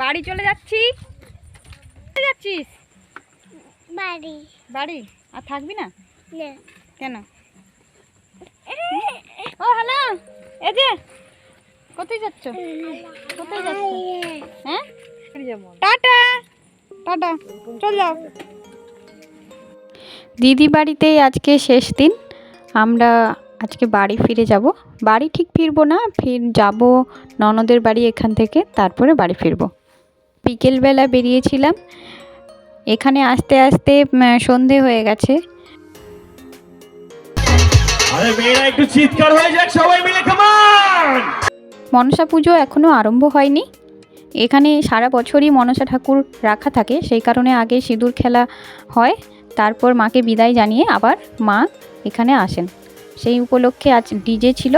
বাড়ি চলে যাচ্ছি। যাচ্ছিস বাড়ি? বাড়ি আর থাকবি না? না। কেন? ও হ্যালো, এই যে কোথায় যাচ্ছ? কোথায় যাচ্ছ? হ্যাঁ, টাটা টাটা, চল যাও। দিদি বাড়িতেই আজকে শেষ দিন। আমরা আজকে বাড়ি ফিরে যাব। বাড়ি ঠিক ফিরবো না, যাব ননদের বাড়ি এখান থেকে, তারপরে বাড়ি ফিরবো। বিকেলবেলা বেরিয়েছিলাম, এখানে আসতে আসতে সন্ধে হয়ে গেছে। আরে মেয়েরা একটু চিৎকার হয়ে যাক সবাই মিলে, কামান। মনসা পুজো এখনও আরম্ভ হয়নি। এখানে সারা বছরই মনসা ঠাকুর রাখা থাকে, সেই কারণে আগে সিঁদুর খেলা হয়, তারপর মাকে বিদায় জানিয়ে আবার মা এখানে আসেন। সেই উপলক্ষে আজ ডিজে ছিল।